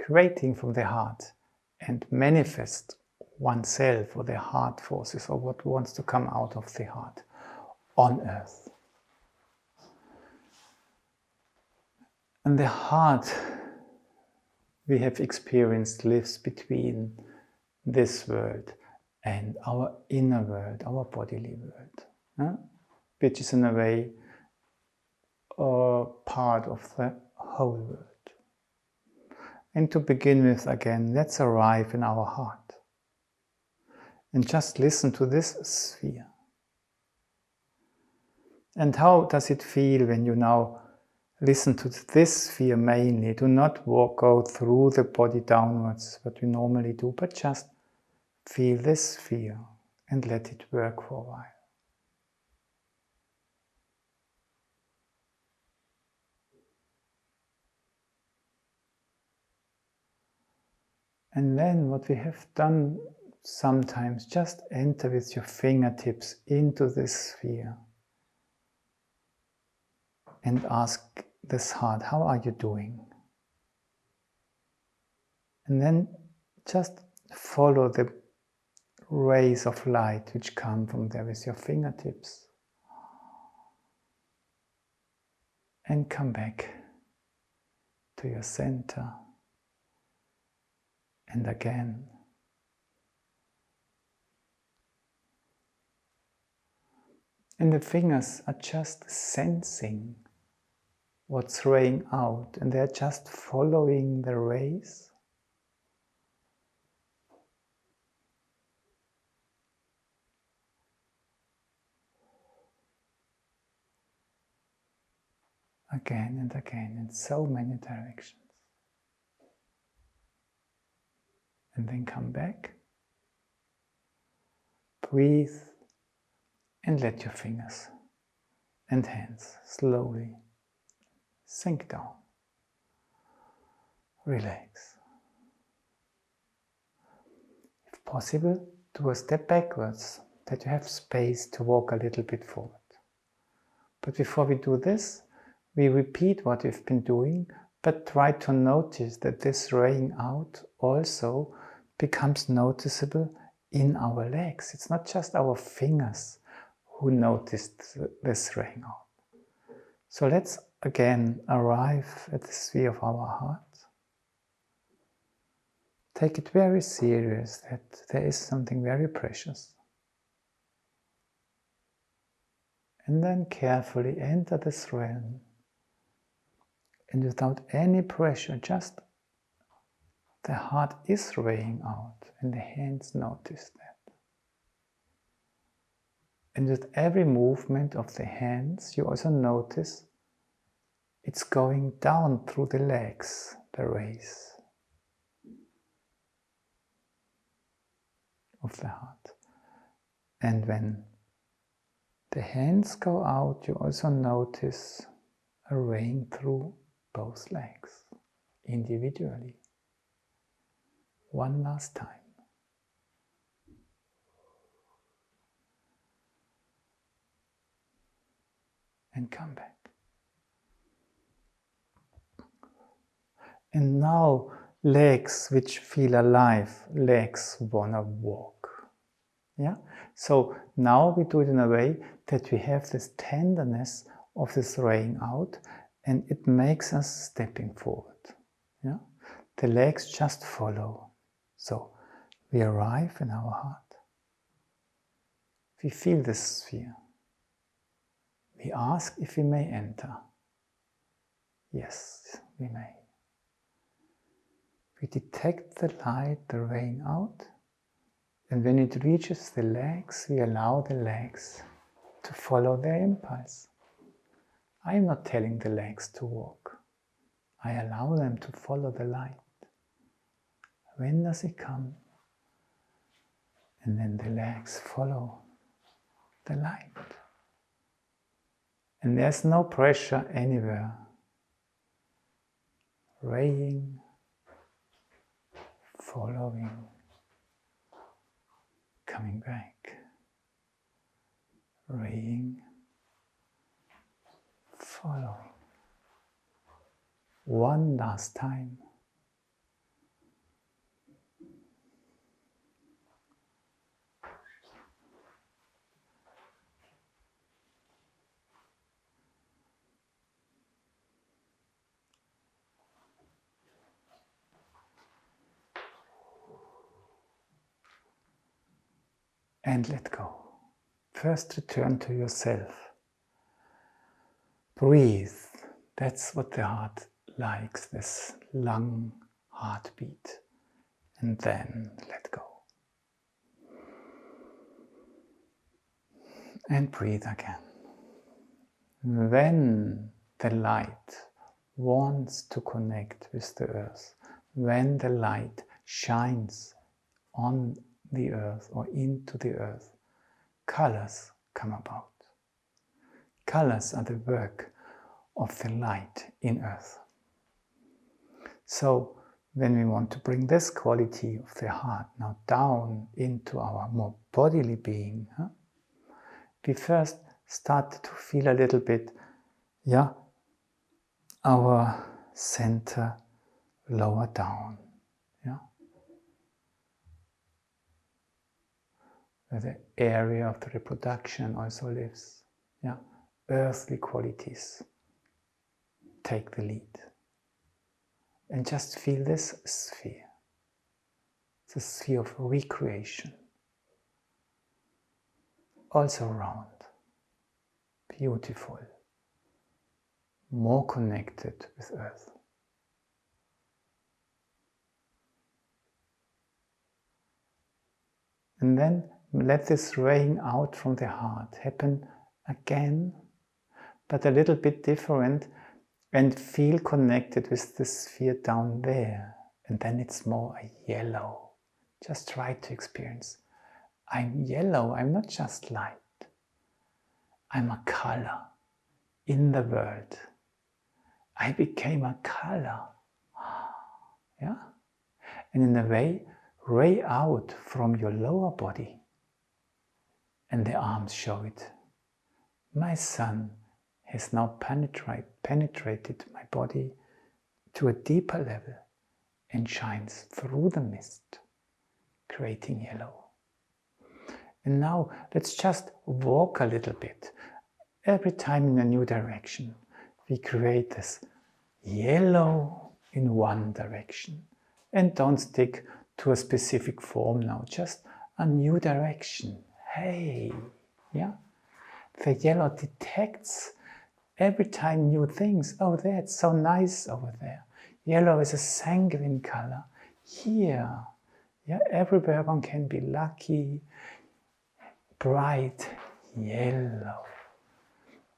creating from the heart and manifest oneself or the heart forces or what wants to come out of the heart on earth. And the heart, we have experienced, lives between this world and our inner world, our bodily world, which is in a way part of the whole world. And to begin with, again, let's arrive in our heart and just listen to this sphere. And how does it feel when you now listen to this sphere mainly? Do not go through the body downwards, what we normally do, but just feel this sphere and let it work for a while. And then what we have done sometimes, just enter with your fingertips into this sphere and ask this heart, how are you doing? And then just follow the rays of light which come from there with your fingertips. And come back to your center. And again. And the fingers are just sensing what's raying out, and they're just following the rays. Again and again in so many directions. And then come back, breathe, and let your fingers and hands slowly sink down. Relax. If possible, do a step backwards, that you have space to walk a little bit forward. But before we do this, we repeat what we've been doing, but try to notice that this raying out also becomes noticeable in our legs. It's not just our fingers who noticed this raying out. So let's again arrive at the sphere of our heart. Take it very serious that there is something very precious. And then carefully enter this realm. And without any pressure, just the heart is raying out and the hands notice that. And with every movement of the hands, you also notice it's going down through the legs, the rays of the heart. And when the hands go out, you also notice a raying through both legs, individually. One last time. And come back. And now, legs which feel alive, legs wanna walk. Yeah? So now we do it in a way that we have this tenderness of this raying out, and it makes us stepping forward. Yeah? The legs just follow. So we arrive in our heart. We feel this sphere. We ask if we may enter. Yes, we may. We detect the light, the raying out, and when it reaches the legs, we allow the legs to follow their impulse. I am not telling the legs to walk. I allow them to follow the light. When does it come? And then the legs follow the light. And there's no pressure anywhere. Raying, following, coming back. Raying, following. One last time. and let go. First return to yourself. Breathe. That's what the heart likes, this lung heartbeat. And then let go. And breathe again. When the light wants to connect with the earth, when the light shines on the earth or into the earth, colors come about. Colors are the work of the light in earth. So when we want to bring this quality of the heart now down into our more bodily being, we first start to feel a little bit, our center lower down, where the area of the reproduction also lives, earthly qualities take the lead. And just feel this sphere, the sphere of recreation, also round, beautiful, more connected with earth. And then let this raying out from the heart happen again, but a little bit different, and feel connected with the sphere down there. And then it's more a yellow. Just try to experience. I'm yellow, I'm not just light. I'm a color in the world. I became a color. And in a way, ray out from your lower body. And the arms show it. My sun has now penetrated my body to a deeper level and shines through the mist, creating yellow. And now let's just walk a little bit. Every time in a new direction, we create this yellow in one direction. And don't stick to a specific form now, just a new direction. Hey, the yellow detects every time new things. Oh, that's so nice over there. Yellow is a sanguine color. Here, everywhere one can be lucky, bright yellow.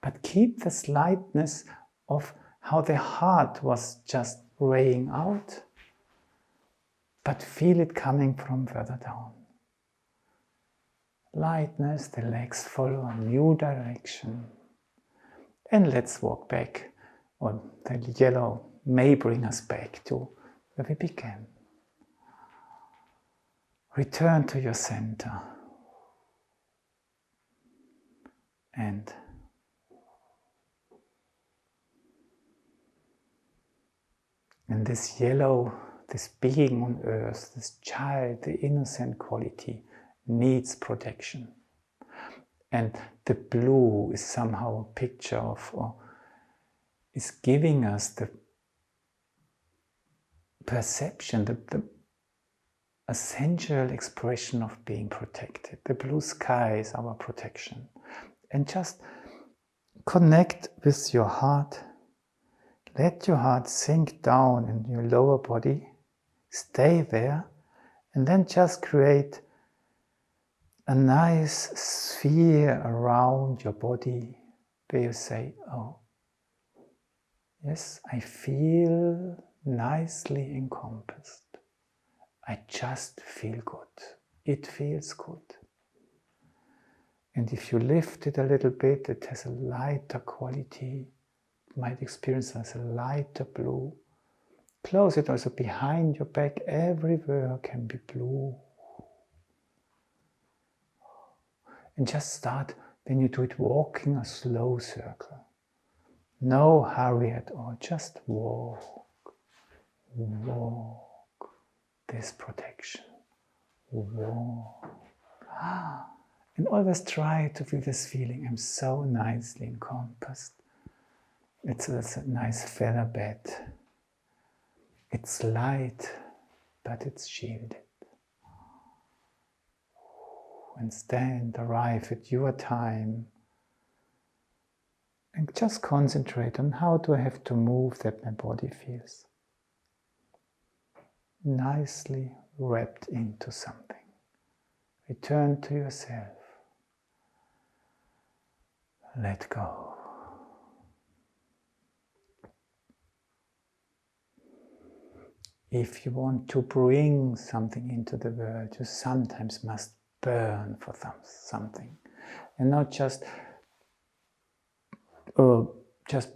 But keep this lightness of how the heart was just raying out, but feel it coming from further down. Lightness, the legs follow a new direction. And let's walk back, or the yellow may bring us back to where we began. Return to your center. And this yellow, this being on earth, this child, the innocent quality, needs protection. And the blue is somehow a picture of, or is giving us the perception, the essential expression of being protected. The blue sky is our protection. And just connect with your heart. Let your heart sink down in your lower body. Stay there. And then just create a nice sphere around your body where you say, oh, yes, I feel nicely encompassed. I just feel good. It feels good. And if you lift it a little bit, it has a lighter quality. You might experience as a lighter blue. Close it also behind your back. Everywhere can be blue. And just start, when you do it, walking a slow circle. No hurry at all. Just walk. Walk. This protection. Walk. And always try to feel this feeling. I'm so nicely encompassed. It's a nice feather bed. It's light, but it's shielded. and stand, arrive at your time. And just concentrate on how do I have to move that my body feels. Nicely wrapped into something. Return to yourself. Let go. If you want to bring something into the world, you sometimes must burn for something. And not just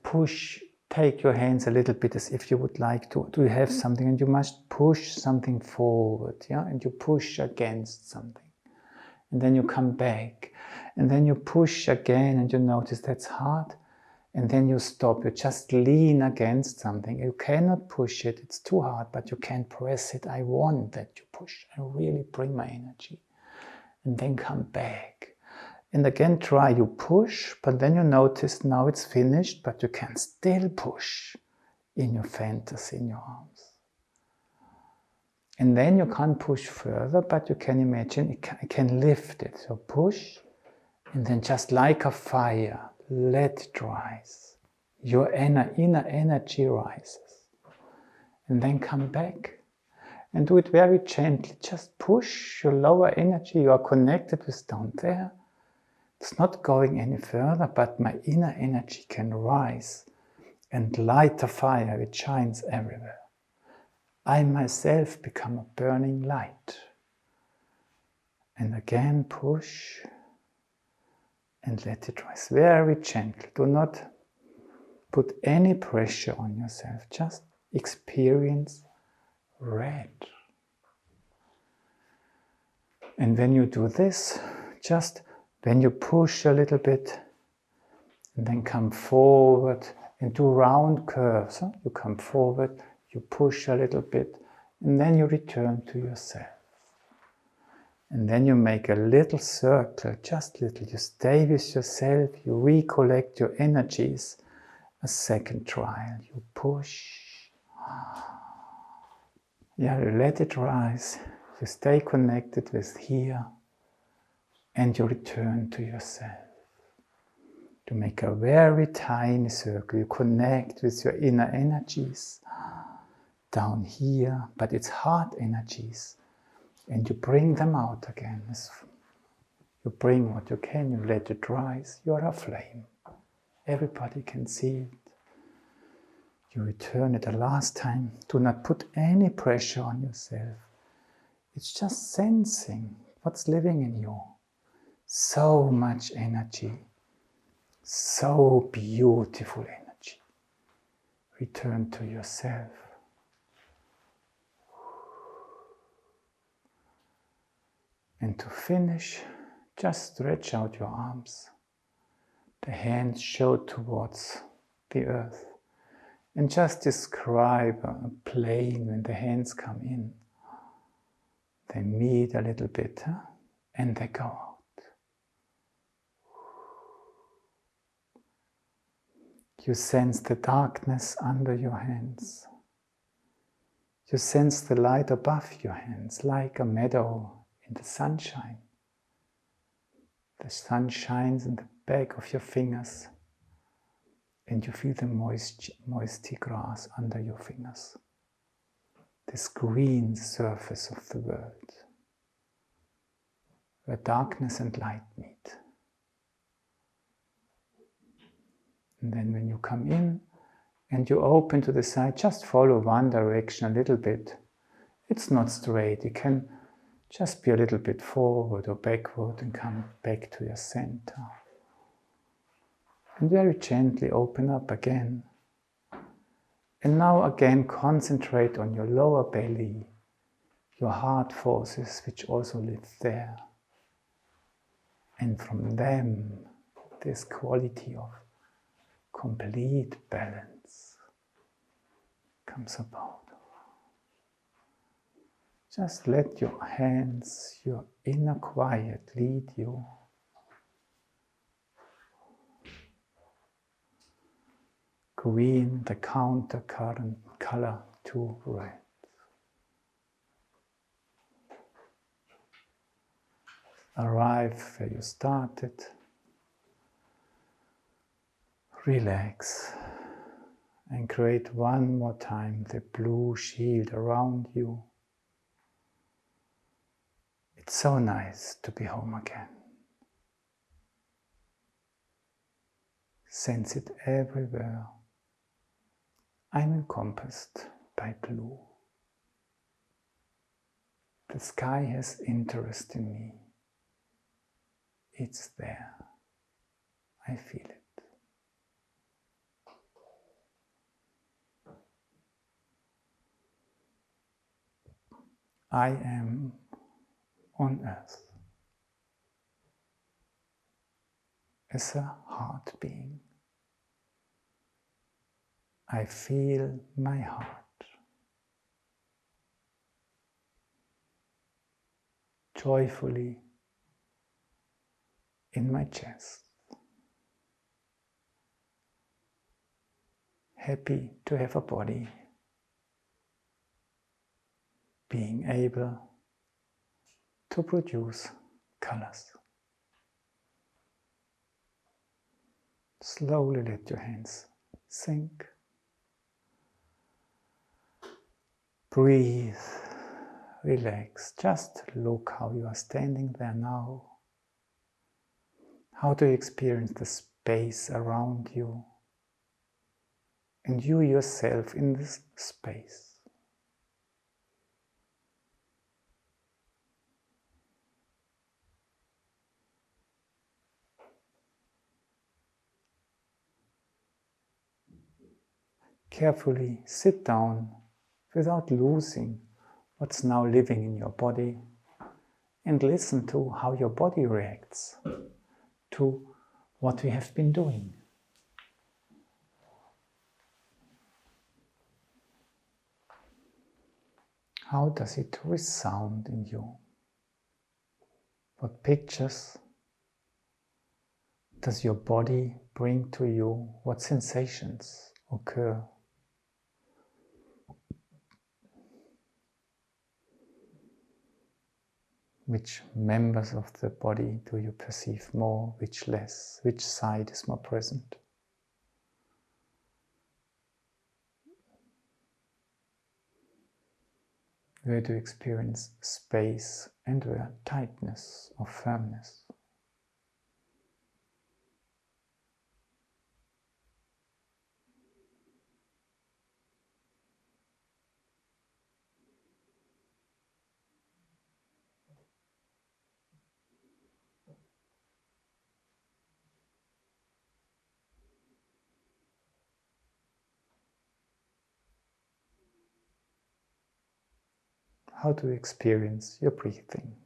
push, take your hands a little bit as if you would like to have something, and you must push something forward, yeah? And you push against something. And then you come back. And then you push again, and you notice that's hard. And then you stop, you just lean against something. You cannot push it, it's too hard, but you can press it. I want that you push. I really bring my energy. And then come back. And again try, you push, but then you notice now it's finished, but you can still push in your fantasy, in your arms. And then you can't push further, but you can imagine, I can lift it. So push, and then just like a fire, let it rise. Your inner energy rises. And then come back and do it very gently. Just push your lower energy you are connected with down there. It's not going any further, but my inner energy can rise and light a fire which shines everywhere. I myself become a burning light. And again push and let it rise very gently. Do not put any pressure on yourself. Just experience red. And when you do this, just when you push a little bit and then come forward and do round curves. Huh? You come forward, you push a little bit, and then you return to yourself. And then you make a little circle, just little. You stay with yourself, you recollect your energies. A second trial, you push. Yeah, you let it rise. You stay connected with here. And you return to yourself. To make a very tiny circle. You connect with your inner energies. Down here, but it's heart energies. And you bring them out again. You bring what you can, you let it rise. You are a flame. Everybody can see it. You return it the last time. Do not put any pressure on yourself. It's just sensing what's living in you. So much energy. So beautiful energy. Return to yourself. And to finish, just stretch out your arms. The hands show towards the earth. And just describe a plane when the hands come in. They meet a little bit, and they go out. You sense the darkness under your hands. You sense the light above your hands, like a meadow in the sunshine. The sun shines in the back of your fingers, and you feel the moisty grass under your fingers. This green surface of the world, where darkness and light meet. And then when you come in and you open to the side, just follow one direction a little bit. It's not straight, it can just be a little bit forward or backward and come back to your center. And very gently open up again. And now again concentrate on your lower belly, your heart forces which also live there. And from them, this quality of complete balance comes about. Just let your hands, your inner quiet lead you. Green, the counter current color to red. arrive where you started. Relax and create one more time the blue shield around you. It's so nice to be home again. Sense it everywhere. I'm encompassed by blue. The sky has interest in me. It's there. I feel it. I am on earth as a heart being. I feel my heart joyfully in my chest. Happy to have a body, being able to produce colors. Slowly let your hands sink. Breathe, relax, just look how you are standing there now. How do you experience the space around you and you yourself in this space? Carefully sit down without losing what's now living in your body and listen to how your body reacts to what we have been doing. How does it resound in you? What pictures does your body bring to you? What sensations occur? Which members of the body do you perceive more, which less? Which side is more present? Where do you experience space and where tightness or firmness? How do you experience your breathing?